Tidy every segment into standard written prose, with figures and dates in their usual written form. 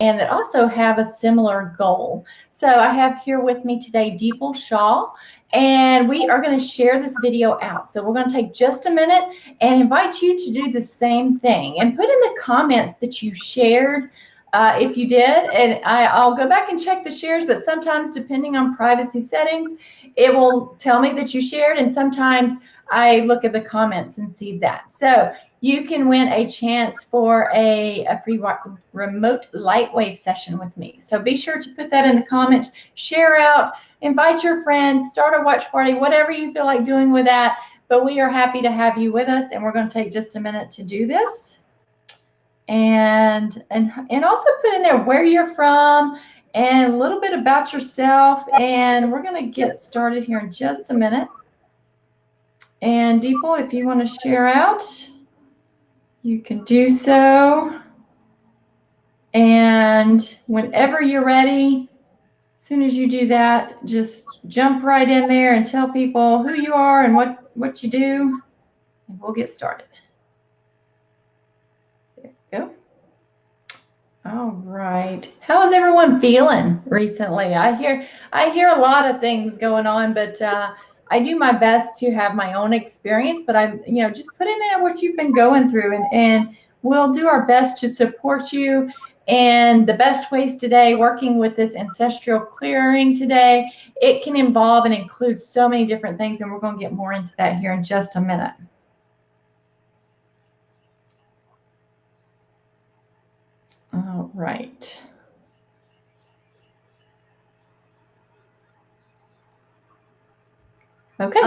and that also have a similar goal. So I have here with me today Deepal Shah, and we are going to share this video out. So we're going to take just a minute and invite you to do the same thing and put in the comments that you shared if you did. And I'll go back and check the shares, but sometimes depending on privacy settings, it will tell me that you shared, and sometimes I look at the comments and see that. So you can win a chance for a free remote lightwave session with me. So be sure to put that in the comments, share out, invite your friends, start a watch party, whatever you feel like doing with that. But we are happy to have you with us, and we're going to take just a minute to do this. And also put in there where you're from and a little bit about yourself. And we're going to get started here in just a minute. And Deepal, if you want to share out, you can do so. And whenever you're ready, as soon as you do that, just jump right in there and tell people who you are and what you do, and we'll get started. There you go. All right. How is everyone feeling recently? I hear a lot of things going on, but I do my best to have my own experience, but just put in there what you've been going through, and we'll do our best to support you. And the best ways today, working with this ancestral clearing today, it can involve and include so many different things, and we're going to get more into that here in just a minute. All right. Okay,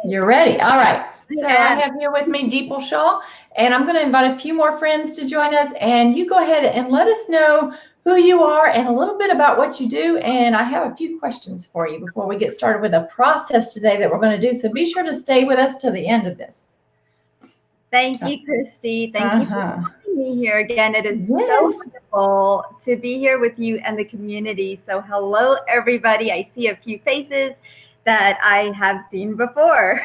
you're ready. All right. So I have here with me Deepal Shah, and I'm going to invite a few more friends to join us, and you go ahead and let us know who you are and a little bit about what you do. And I have a few questions for you before we get started with a process today that we're going to do. So be sure to stay with us till the end of this. Thank you, Christy. Thank you for having me here again. It is so wonderful to be here with you and the community. So hello, everybody. I see a few faces that I have seen before.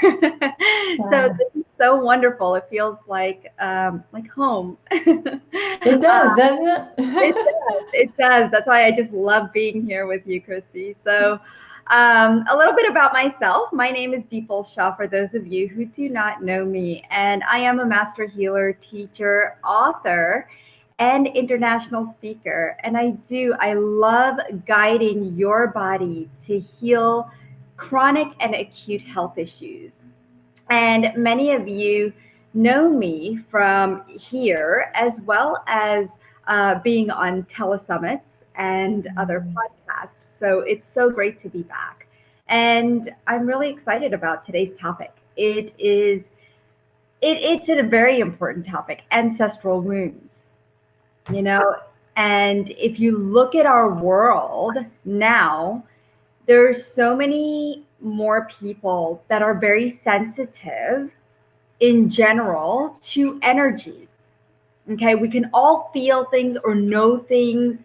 So this is so wonderful. It feels like home. It does, doesn't it? It does. It does. That's why I just love being here with you, Christy. So a little bit about myself. My name is Deepal Shah, for those of you who do not know me. And I am a master healer, teacher, author, and international speaker. And I love guiding your body to heal chronic and acute health issues. And many of you know me from here, as well as being on telesummits and other podcasts. So it's so great to be back. And I'm really excited about today's topic. It's a very important topic, ancestral wounds. And if you look at our world now, there's so many more people that are very sensitive in general to energy. Okay, we can all feel things or know things.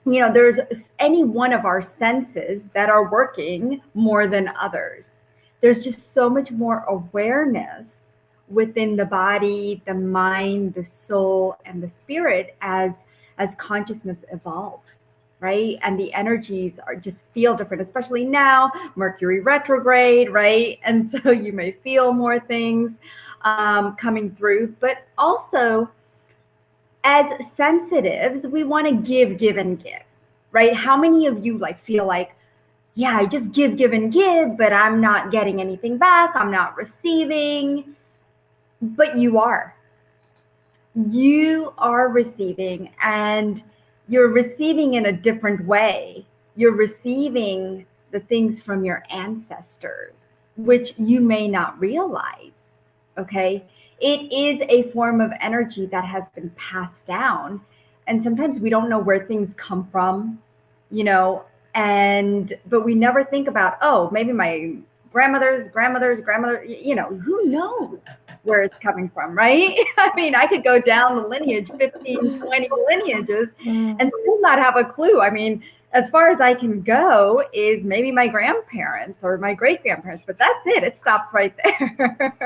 There's any one of our senses that are working more than others. There's just so much more awareness within the body, the mind, the soul, and the spirit as consciousness evolves. Right? And the energies just feel different, especially now, Mercury retrograde, right? And so you may feel more things coming through, but also as sensitives, we want to give and give, right? How many of you feel like, yeah, I just give and give, but I'm not getting anything back. I'm not receiving, but you are receiving, and you're receiving in a different way. You're receiving the things from your ancestors, which you may not realize, okay? It is a form of energy that has been passed down. And sometimes we don't know where things come from, but we never think about, oh, maybe my grandmother's, who knows where it's coming from, right? I mean, I could go down the lineage, 15, 20 lineages, and still not have a clue. I mean, as far as I can go is maybe my grandparents or my great-grandparents, but that's it. It stops right there,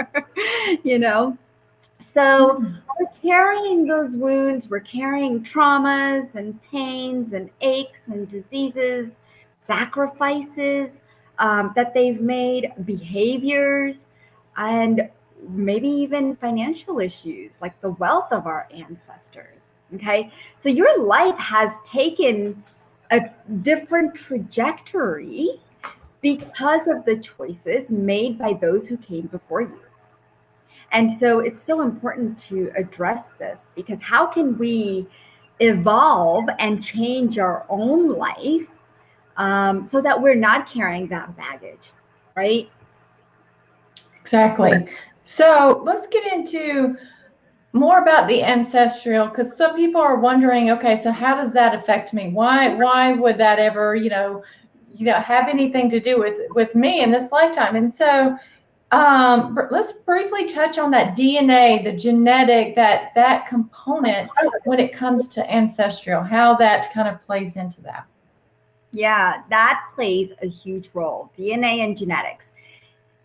So we're carrying those wounds, we're carrying traumas and pains and aches and diseases, sacrifices that they've made, behaviors, and maybe even financial issues like the wealth of our ancestors. Okay, so your life has taken a different trajectory because of the choices made by those who came before you. And so it's so important to address this, because how can we evolve and change our own life so that we're not carrying that baggage, right? Exactly. So let's get into more about the ancestral, because some people are wondering, okay, so how does that affect me? Why would that ever, have anything to do with me in this lifetime? And so let's briefly touch on that DNA, the genetic, that component when it comes to ancestral, how that kind of plays into that. Yeah, that plays a huge role, DNA and genetics.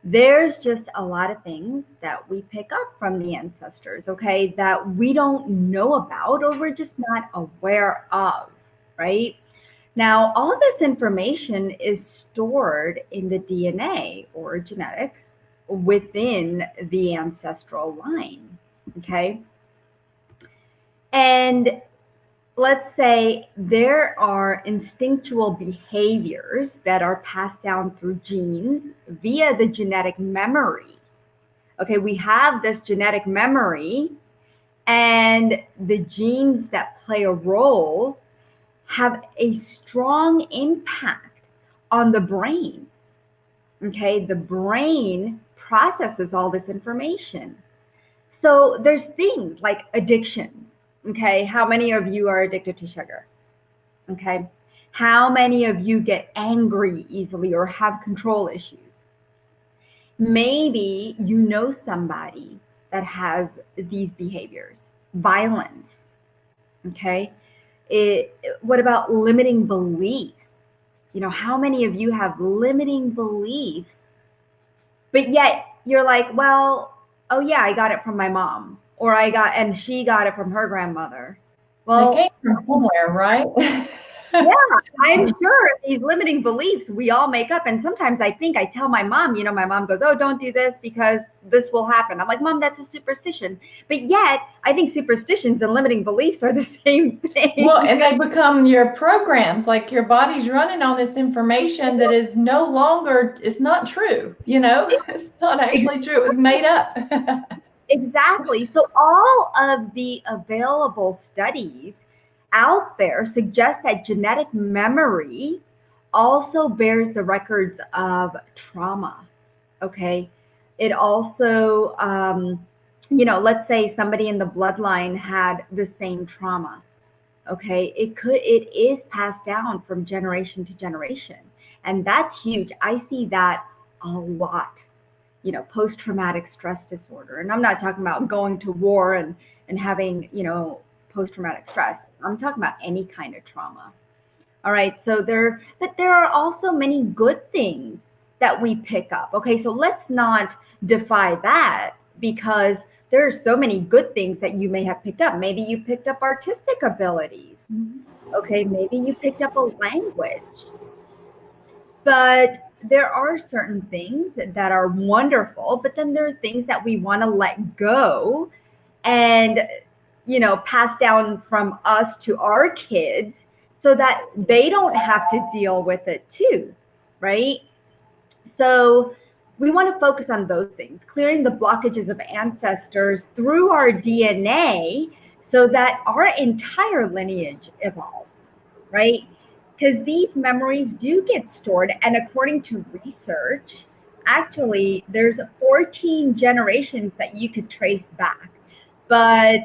There's just a lot of things that we pick up from the ancestors, okay, that we don't know about or we're just not aware of, right? Now, all this information is stored in the DNA or genetics within the ancestral line, okay? And let's say there are instinctual behaviors that are passed down through genes via the genetic memory. Okay, we have this genetic memory, and the genes that play a role have a strong impact on the brain. Okay, the brain processes all this information. So there's things like addictions. Okay, how many of you are addicted to sugar? Okay, how many of you get angry easily or have control issues? Maybe you know somebody that has these behaviors, violence. Okay, what about limiting beliefs? You know, how many of you have limiting beliefs, but yet you're like, well, oh yeah, I got it from my mom, or and she got it from her grandmother. Well, it came from somewhere, right? Yeah, I'm sure these limiting beliefs we all make up. And sometimes I tell my mom, my mom goes, oh, don't do this because this will happen. I'm like, Mom, that's a superstition. But yet I think superstitions and limiting beliefs are the same thing. Well, and they become your programs, like your body's running on this information that is no longer, it's not true. It's not actually true. It was made up. Exactly. So all of the available studies out there suggest that genetic memory also bears the records of trauma. Okay. It also, let's say somebody in the bloodline had the same trauma. Okay. It is passed down from generation to generation. And that's huge. I see that a lot. Post-traumatic stress disorder. And I'm not talking about going to war and having, post-traumatic stress. I'm talking about any kind of trauma. All right. But there are also many good things that we pick up. Okay. So let's not defy that, because there are so many good things that you may have picked up. Maybe you picked up artistic abilities. Okay. Maybe you picked up a language. But there are certain things that are wonderful, but then there are things that we want to let go and, pass down from us to our kids so that they don't have to deal with it too, right? So we want to focus on those things, clearing the blockages of ancestors through our DNA so that our entire lineage evolves, right? Because these memories do get stored. And according to research, actually, there's 14 generations that you could trace back. But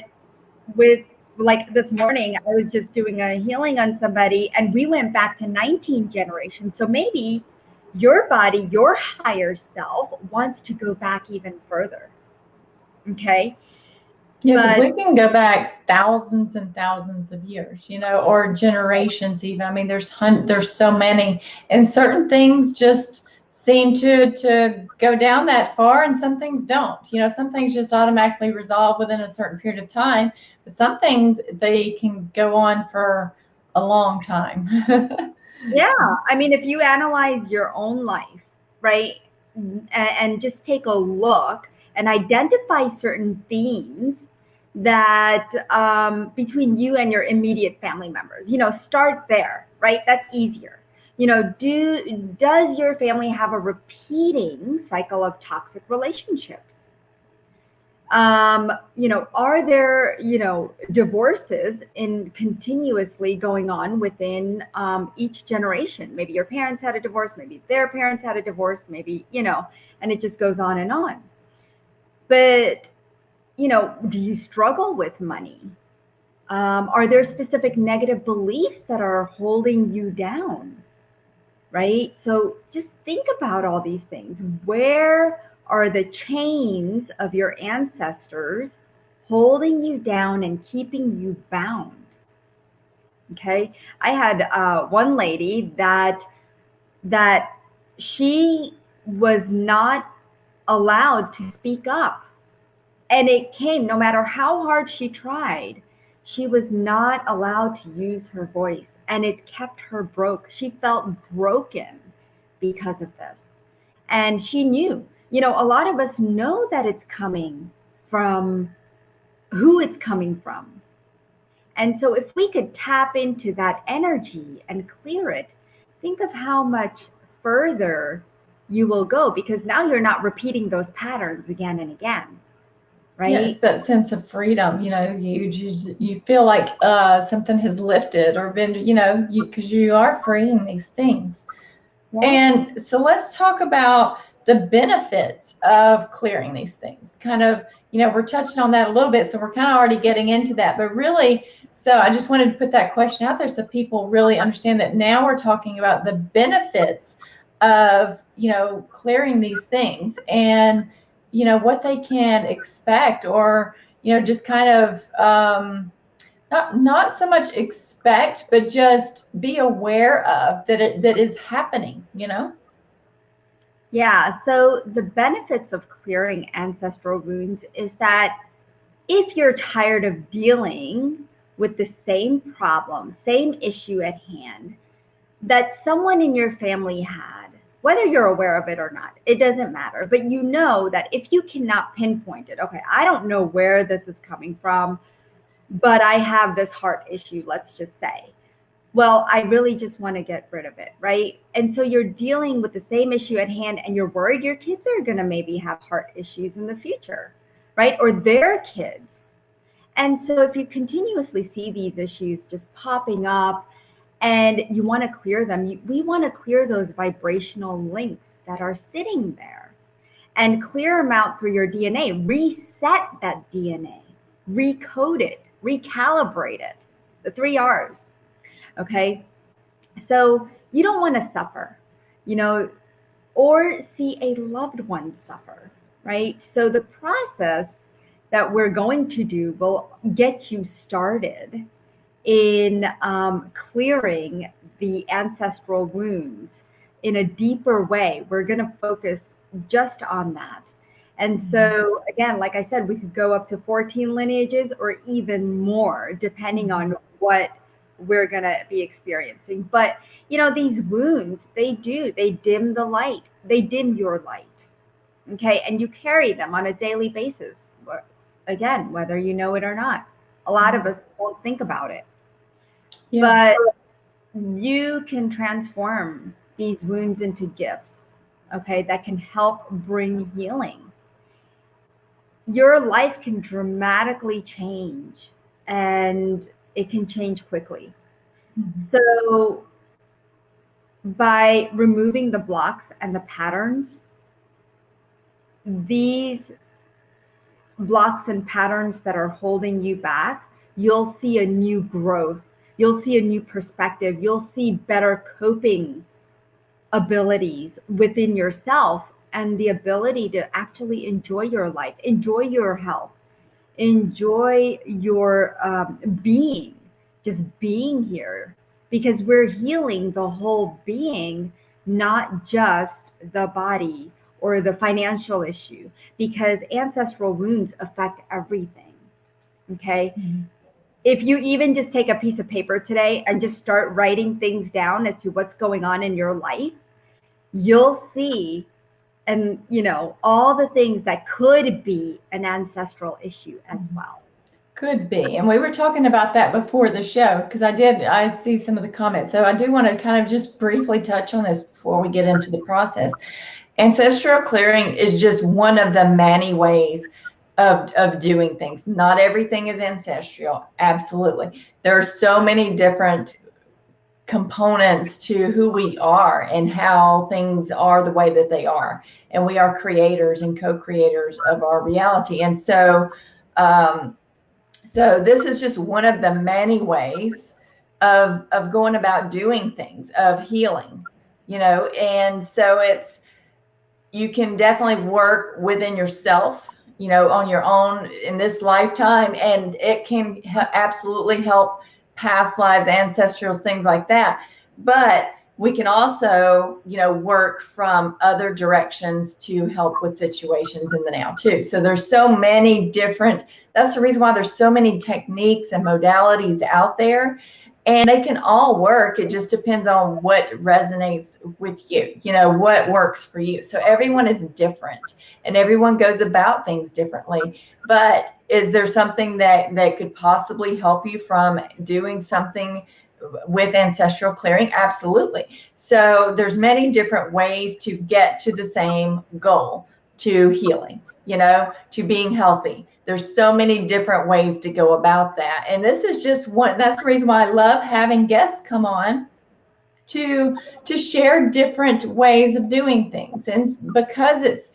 like this morning, I was just doing a healing on somebody, and we went back to 19 generations. So maybe your body, your higher self, wants to go back even further. Okay. Yeah, because we can go back thousands and thousands of years, or generations even. I mean, there's so many, and certain things just seem to go down that far, and some things don't. You know, some things just automatically resolve within a certain period of time, but some things, they can go on for a long time. Yeah, I mean, if you analyze your own life, right, and just take a look and identify certain themes that between you and your immediate family members, start there, right? That's easier. Does your family have a repeating cycle of toxic relationships? Are there, divorces in continuously going on within each generation? Maybe your parents had a divorce, maybe their parents had a divorce, maybe, and it just goes on and on. But, do you struggle with money? Are there specific negative beliefs that are holding you down? Right? So just think about all these things. Where are the chains of your ancestors holding you down and keeping you bound? Okay. I had one lady that she was not allowed to speak up. And it came, no matter how hard she tried, she was not allowed to use her voice. And it kept her broke. She felt broken because of this. And she knew, a lot of us know that it's coming from who it's coming from. And so if we could tap into that energy and clear it, think of how much further you will go, because now you're not repeating those patterns again and again. Right? Yeah, it's that sense of freedom. You feel like something has lifted or been, because you are freeing these things. Yeah. And so let's talk about the benefits of clearing these things. Kind of, we're touching on that a little bit, so we're kind of already getting into that. But really, so I just wanted to put that question out there so people really understand that now we're talking about the benefits of, clearing these things, and what they can expect, or just kind of not so much expect, but just be aware of that is happening. Yeah, so the benefits of clearing ancestral wounds is that if you're tired of dealing with the same problem, same issue at hand that someone in your family had, whether you're aware of it or not, it doesn't matter. But you know that if you cannot pinpoint it, okay, I don't know where this is coming from, but I have this heart issue, let's just say. Well, I really just want to get rid of it, right? And so you're dealing with the same issue at hand, and you're worried your kids are going to maybe have heart issues in the future, right? Or their kids. And so if you continuously see these issues just popping up, and you want to clear them, we want to clear those vibrational links that are sitting there and clear them out through your DNA, reset that DNA, recode it, recalibrate it, the 3 R's. Okay. So you don't want to suffer, or see a loved one suffer, right? So the process that we're going to do will get you started in clearing the ancestral wounds in a deeper way. We're going to focus just on that. And so, again, like I said, we could go up to 14 lineages or even more, depending on what we're going to be experiencing. But, these wounds, they dim the light. They dim your light. Okay. And you carry them on a daily basis. Again, whether you know it or not. A lot of us won't think about it. Yeah. But you can transform these wounds into gifts, okay, that can help bring healing. Your life can dramatically change, and it can change quickly. Mm-hmm. So by removing the blocks and the patterns, these blocks and patterns that are holding you back, you'll see a new growth. You'll see a new perspective. You'll see better coping abilities within yourself, and the ability to actually enjoy your life, enjoy your health, enjoy your being, just being here, because we're healing the whole being, not just the body or the financial issue, because ancestral wounds affect everything. Okay. Mm-hmm. If you even just take a piece of paper today and just start writing things down as to what's going on in your life, you'll see, and all the things that could be an ancestral issue as well. Could be. And we were talking about that before the show, because I see some of the comments. So I do want to kind of just briefly touch on this before we get into the process. Ancestral clearing is just one of the many ways of doing things. Not everything is ancestral. Absolutely. There are so many different components to who we are and how things are the way that they are. And we are creators and co-creators of our reality. And so, so this is just one of the many ways of going about doing things, of healing, and so you can definitely work within yourself, on your own in this lifetime, and it can absolutely help past lives, ancestrals, things like that. But we can also, work from other directions to help with situations in the now too. So there's so many different, that's the reason why there's so many techniques and modalities out there, and they can all work. It just depends on what resonates with you, what works for you. So everyone is different and everyone goes about things differently. But is there something that could possibly help you from doing something with ancestral clearing? Absolutely. So there's many different ways to get to the same goal, to healing, to being healthy. There's so many different ways to go about that. And this is just one, that's the reason why I love having guests come on to share different ways of doing things. And because it's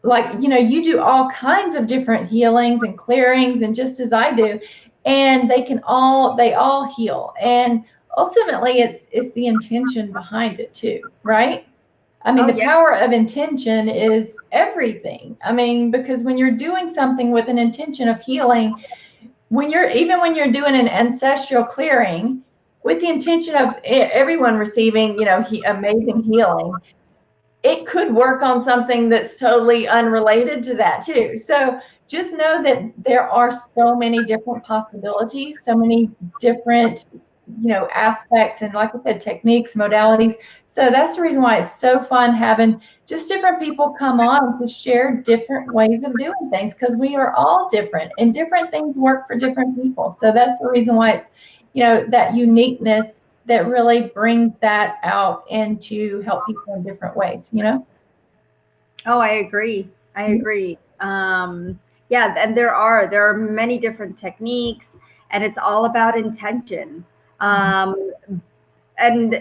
like, you do all kinds of different healings and clearings, and just as I do, and they all heal. And ultimately it's the intention behind it too, right? I mean, the power of intention is everything. I mean, because when you're doing something with an intention of healing, when you're doing an ancestral clearing with the intention of everyone receiving, amazing healing, it could work on something that's totally unrelated to that too. So just know that there are so many different possibilities, so many different aspects, and like I said, techniques, modalities. So that's the reason why it's so fun having just different people come on to share different ways of doing things, because we are all different and different things work for different people. So that's the reason why it's that uniqueness that really brings that out and to help people in different ways. Oh, I agree. Yeah, and there are many different techniques, and it's all about intention. And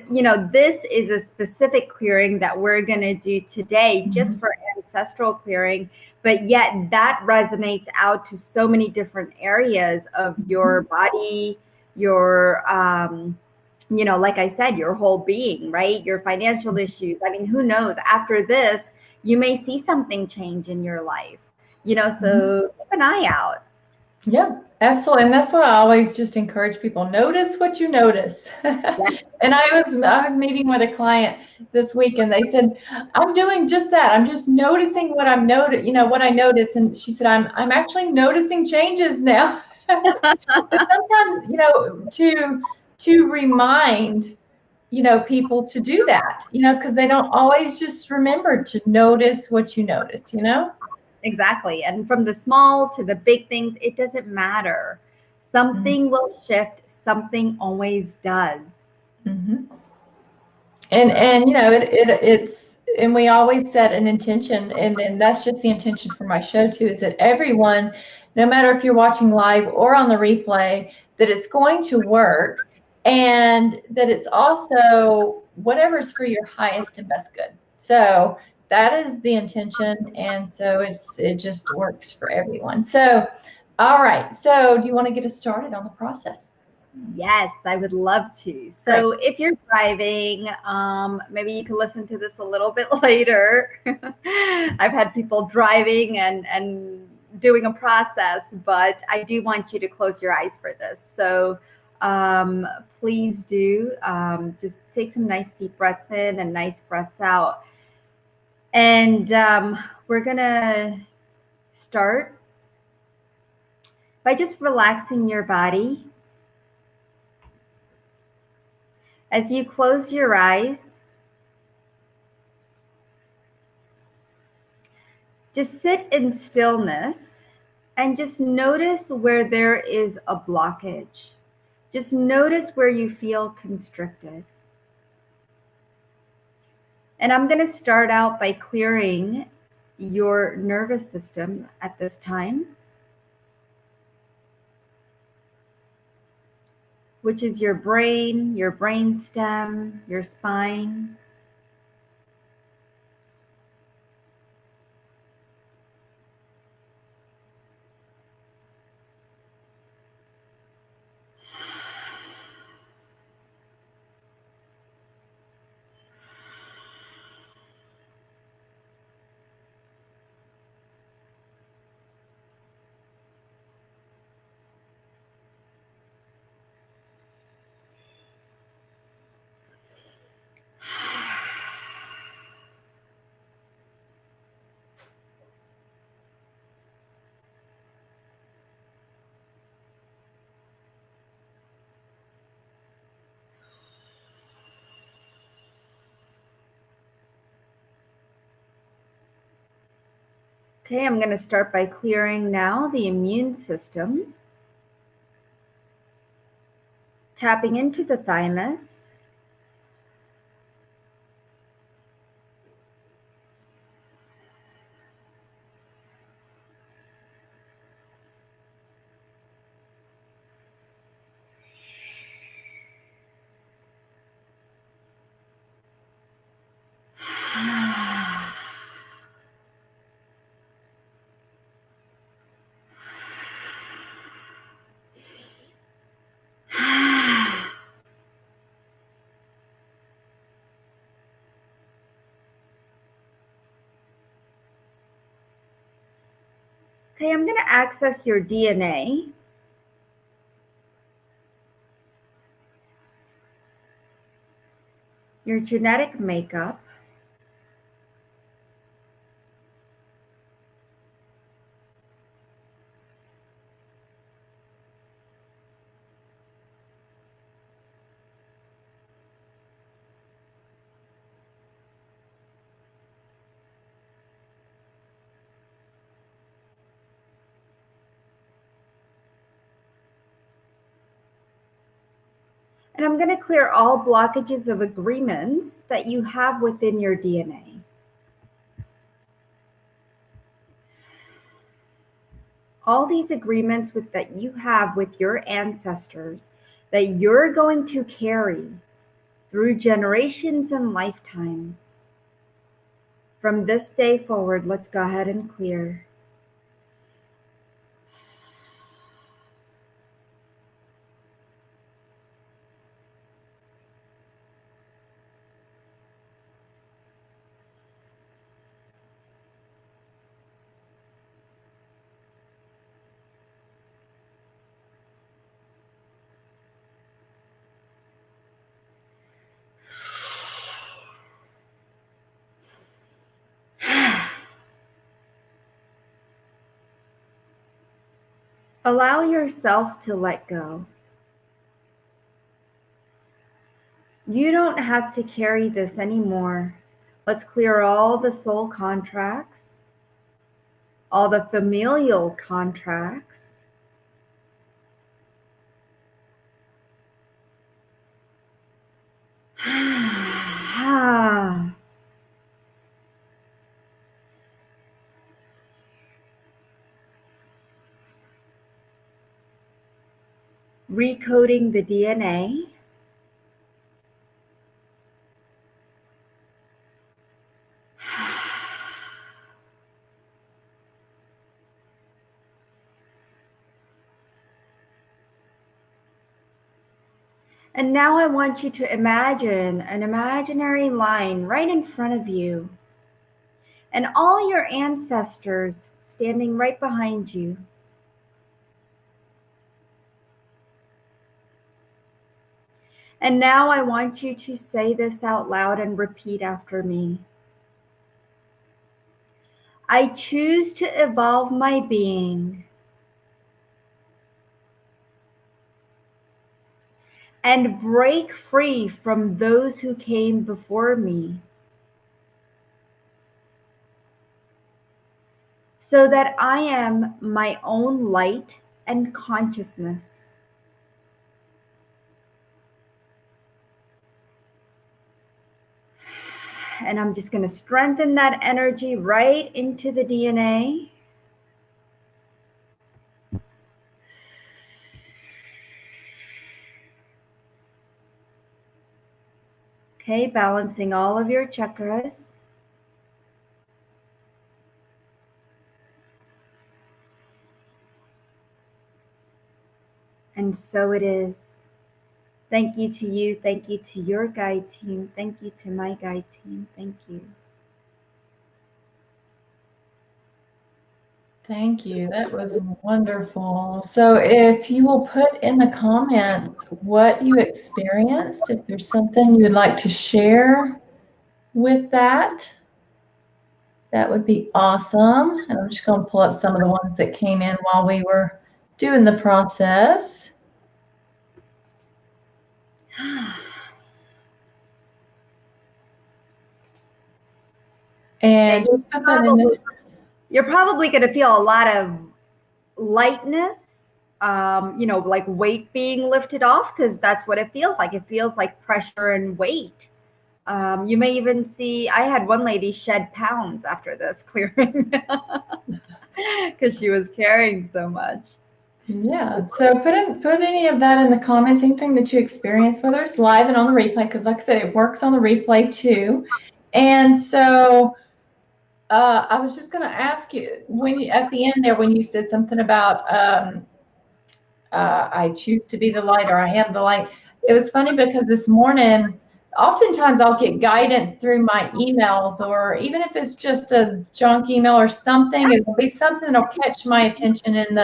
this is a specific clearing that we're going to do today, just for ancestral clearing, but yet that resonates out to so many different areas of your body, your like I said, your whole being, right? Your financial issues. I mean, who knows? After this, you may see something change in your life, so keep an eye out. Yeah, absolutely. And that's what I always just encourage people. Notice what you notice. And I was meeting with a client this week, and they said, I'm doing just that. I'm just noticing what what I notice. And she said, I'm actually noticing changes now. But sometimes, to remind, people to do that, because they don't always just remember to notice what you notice, Exactly. And from the small to the big things, it doesn't matter. Something will shift. Something always does. And it's, and we always set an intention, and that's just the intention for my show too, is that everyone, no matter if you're watching live or on the replay, that it's going to work, and that it's also whatever's for your highest and best good. So that is the intention, and so it just works for everyone. So, all right. So do you want to get us started on the process? Yes, I would love to. So if you're driving, maybe you can listen to this a little bit later. I've had people driving and doing a process, but I do want you to close your eyes for this. So please do just take some nice deep breaths in and nice breaths out. And we're going to start by just relaxing your body. As you close your eyes, just sit in stillness and just notice where there is a blockage. Just notice where you feel constricted. And I'm going to start out by clearing your nervous system at this time, which is your brain stem, your spine. Okay, I'm going to start by clearing now the immune system, tapping into the thymus, Okay, I'm going to access your DNA. Your genetic makeup. And I'm going to clear all blockages of agreements that you have within your DNA. All these agreements that you have with your ancestors that you're going to carry through generations and lifetimes. From this day forward, let's go ahead and clear. Allow yourself to let go. You don't have to carry this anymore. Let's clear all the soul contracts, all the familial contracts, recoding the DNA. And now I want you to imagine an imaginary line right in front of you, and all your ancestors standing right behind you. And now I want you to say this out loud and repeat after me. I choose to evolve my being and break free from those who came before me, so that I am my own light and consciousness. And I'm just going to strengthen that energy right into the DNA. Okay, balancing all of your chakras. And so it is. Thank you to you. Thank you to your guide team. Thank you to my guide team. Thank you. Thank you. That was wonderful. So if you will put in the comments what you experienced, if there's something you would like to share with that, that would be awesome. And I'm just going to pull up some of the ones that came in while we were doing the process. And just put that in there. You're probably going to feel a lot of lightness, like weight being lifted off, because that's what it feels like. It feels like pressure and weight. You may even see, I had one lady shed pounds after this clearing because she was carrying so much. Yeah, so put any of that in the comments, anything that you experienced, whether it's live and on the replay, because like I said, it works on the replay too. And so I was just going to ask you, at the end there, when you said something about I choose to be the light, or I am the light, it was funny because this morning, oftentimes I'll get guidance through my emails, or even if it's just a junk email or something, it'll be something that'll catch my attention in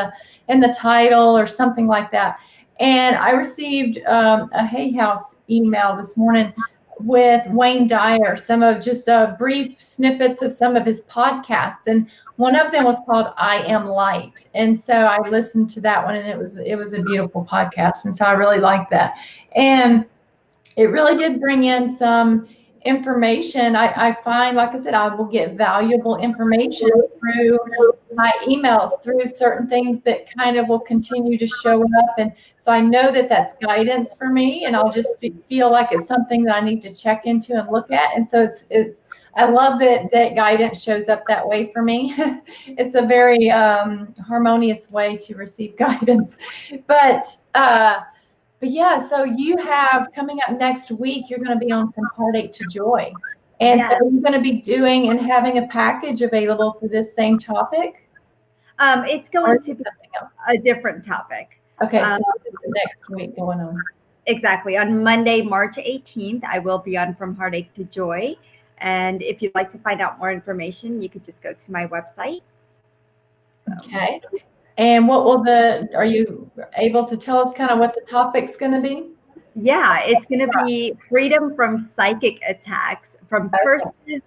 the title or something like that. And I received a Hay House email this morning with Wayne Dyer, some of just brief snippets of some of his podcasts, and one of them was called I Am Light. And so I listened to that one, and it was a beautiful podcast, and so I really liked that. And it really did bring in some information. I find, like I said, I will get valuable information through my emails, through certain things that kind of will continue to show up. And so I know that that's guidance for me, and I'll just feel like it's something that I need to check into and look at. And so I love that guidance shows up that way for me. It's a very harmonious way to receive guidance. But yeah, so you have coming up next week, you're going to be on From Heartache to Joy. And Yes. so you're going to be doing and having a package available for this same topic? It's going to be a different topic. Okay, so next week going on. Exactly. On Monday, March 18th, I will be on From Heartache to Joy. And if you'd like to find out more information, you could just go to my website. So. Okay. And are you able to tell us kind of what the topic's going to be? Yeah, it's going to be freedom from psychic attacks, from curses,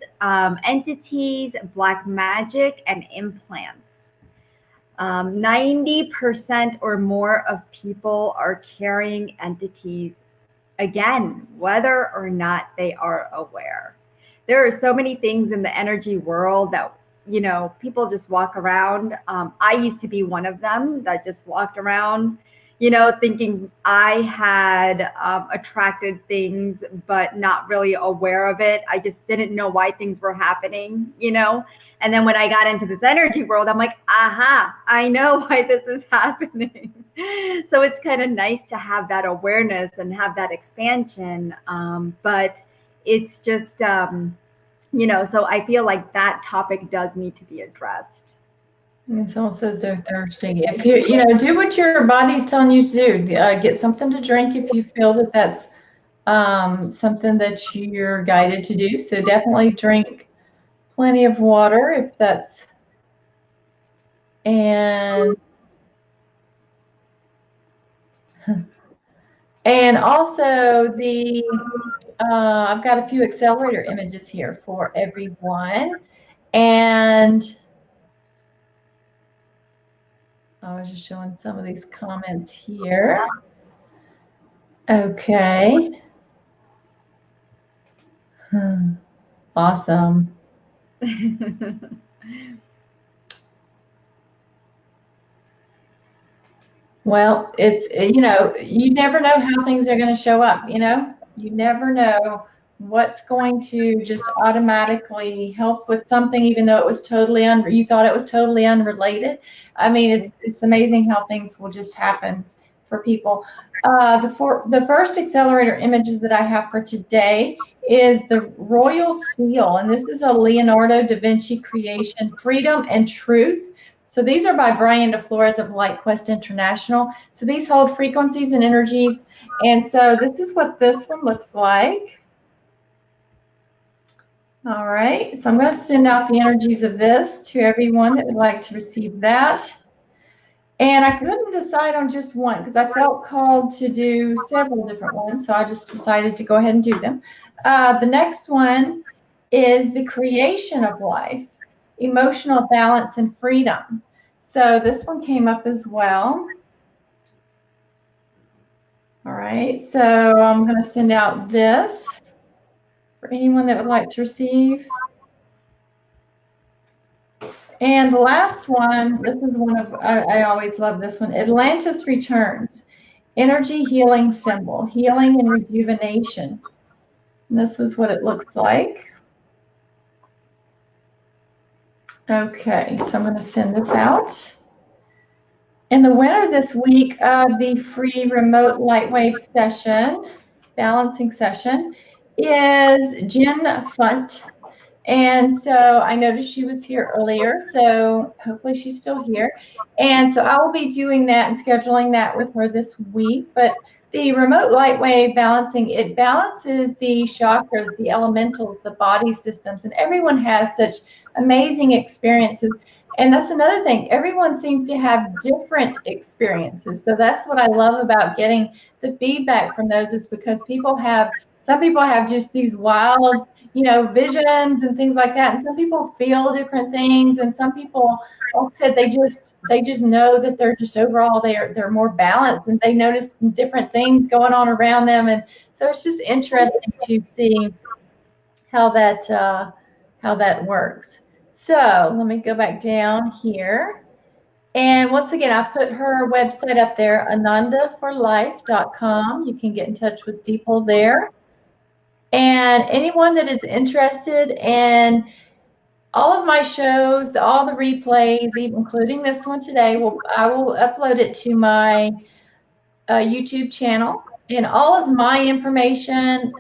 entities, black magic, and implants. 90% or more of people are carrying entities, again, whether or not they are aware. There are so many things in the energy world that people just walk around. I used to be one of them that just walked around, thinking I had attracted things, but not really aware of it. I just didn't know why things were happening, And then when I got into this energy world, I'm like, aha, I know why this is happening. So it's kind of nice to have that awareness and have that expansion. But it's just, so I feel like that topic does need to be addressed. And someone says they're thirsty. If you do what your body's telling you to do. Get something to drink if you feel that that's something that you're guided to do. So definitely drink plenty of water if that's. And also I've got a few accelerator images here for everyone. And I was just showing some of these comments here. Okay. Awesome. Well, it's, you know, you never know how things are going to show up, you know? You never know what's going to just automatically help with something, even though it was totally, you thought it was totally unrelated. I mean, it's amazing how things will just happen for people. The first accelerator images that I have for today is the Royal Seal, and this is a Leonardo da Vinci creation, Freedom and Truth. So these are by Brian DeFlores of LightQuest International. So these hold frequencies and energies. And so this is what this one looks like. All right, so I'm going to send out the energies of this to everyone that would like to receive that. And I couldn't decide on just one because I felt called to do several different ones. So I just decided to go ahead and do them. The next one is the creation of life, emotional balance and freedom. So this one came up as well. All right, so I'm going to send out this for anyone that would like to receive. And the last one, this is one of, I always love this one, Atlantis Returns, Energy Healing Symbol, Healing and Rejuvenation. And this is what it looks like. Okay, so I'm going to send this out. And the winner this week of the free remote lightwave session, balancing session, is Jen Funt. And so I noticed she was here earlier, so hopefully she's still here. And so I will be doing that and scheduling that with her this week. But the remote lightwave balancing, it balances the chakras, the elementals, the body systems, and everyone has such amazing experiences. And that's another thing. Everyone seems to have different experiences. So that's what I love about getting the feedback from those, is because some people have just these wild, you know, visions and things like that. And some people feel different things. And some people, like I said, they just know that they're just overall, they're more balanced, and they notice different things going on around them. And so it's just interesting to see how that works. So let me go back down here. And once again, I put her website up there, anandaforlife.com. You can get in touch with Deepal there. And anyone that is interested in all of my shows, all the replays, including this one today, I will upload it to my YouTube channel. And all of my information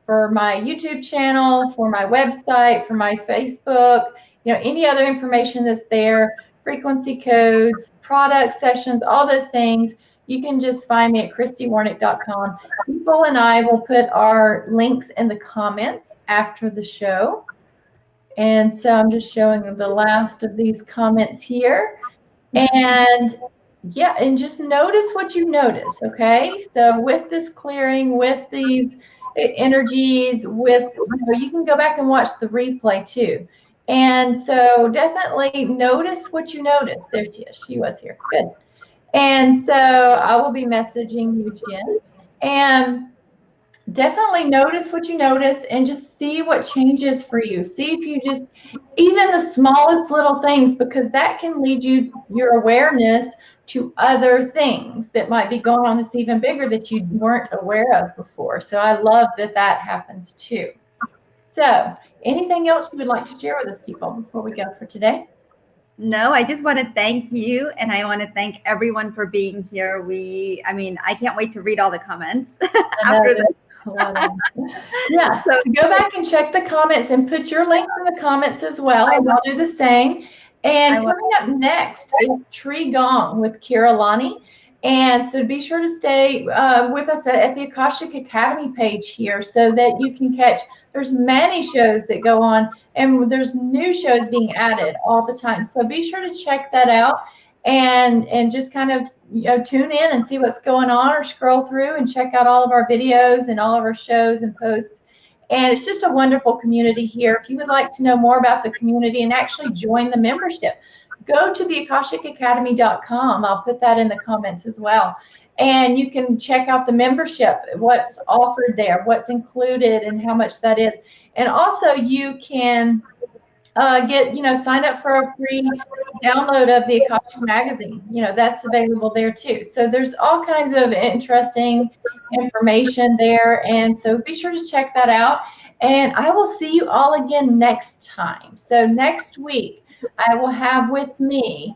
for my YouTube channel, for my website, for my Facebook, you know, any other information that's there, frequency codes, product sessions, all those things, you can just find me at christywarnick.com. People and I will put our links in the comments after the show. And so I'm just showing the last of these comments here. And yeah, and just notice what you notice, okay? So with this clearing, with these energies, you can go back and watch the replay too. And so definitely notice what you notice. There she is. She was here. Good. And so I will be messaging you, Jen. And definitely notice what you notice and just see what changes for you. See if you just, even the smallest little things, because that can lead your awareness to other things that might be going on that's even bigger that you weren't aware of before. So I love that that happens too. So anything else you would like to share with us, people, before we go for today? No, I just want to thank you, and I want to thank everyone for being here. I can't wait to read all the comments after this. Yeah, so go back and check the comments and put your links in the comments as well, and I'll do the same. And coming up next is Tree Gong with Kira Lani. And so be sure to stay with us at the Akashic Academy page here so that you can catch, there's many shows that go on, and there's new shows being added all the time. So be sure to check that out and just kind of tune in and see what's going on, or scroll through and check out all of our videos and all of our shows and posts. And it's just a wonderful community here. If you would like to know more about the community and actually join the membership, go to the akashicacademy.com. I'll put that in the comments as well. And you can check out the membership, what's offered there, what's included, and how much that is. And also you can sign up for a free download of the Akashic magazine. That's available there too. So there's all kinds of interesting information there. And so be sure to check that out. And I will see you all again next time. So next week, I will have with me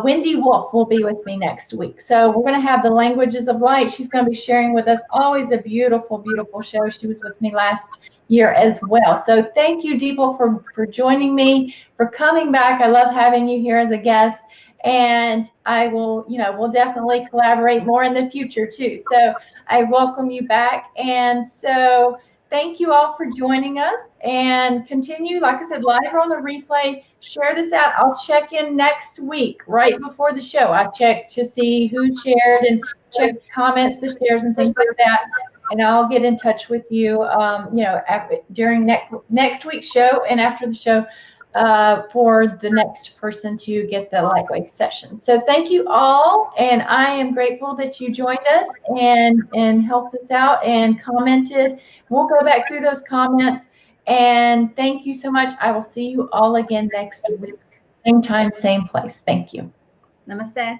Wendy Wolf will be with me next week. So we're going to have the Languages of Light. She's going to be sharing with us. Always a beautiful, beautiful show. She was with me last year as well. So thank you, Deepal, for joining me, for coming back. I love having you here as a guest. And I will, we'll definitely collaborate more in the future too. So I welcome you back. And so thank you all for joining us, and continue, like I said, live or on the replay. Share this out. I'll check in next week, right before the show. I check to see who shared and check comments, the shares, and things like that. And I'll get in touch with you, during next week's show and after the show for the next person to get the lightweight session. So thank you all, and I am grateful that you joined us and helped us out and commented. We'll go back through those comments, and thank you so much. I will see you all again next week. Same time, same place. Thank you. Namaste.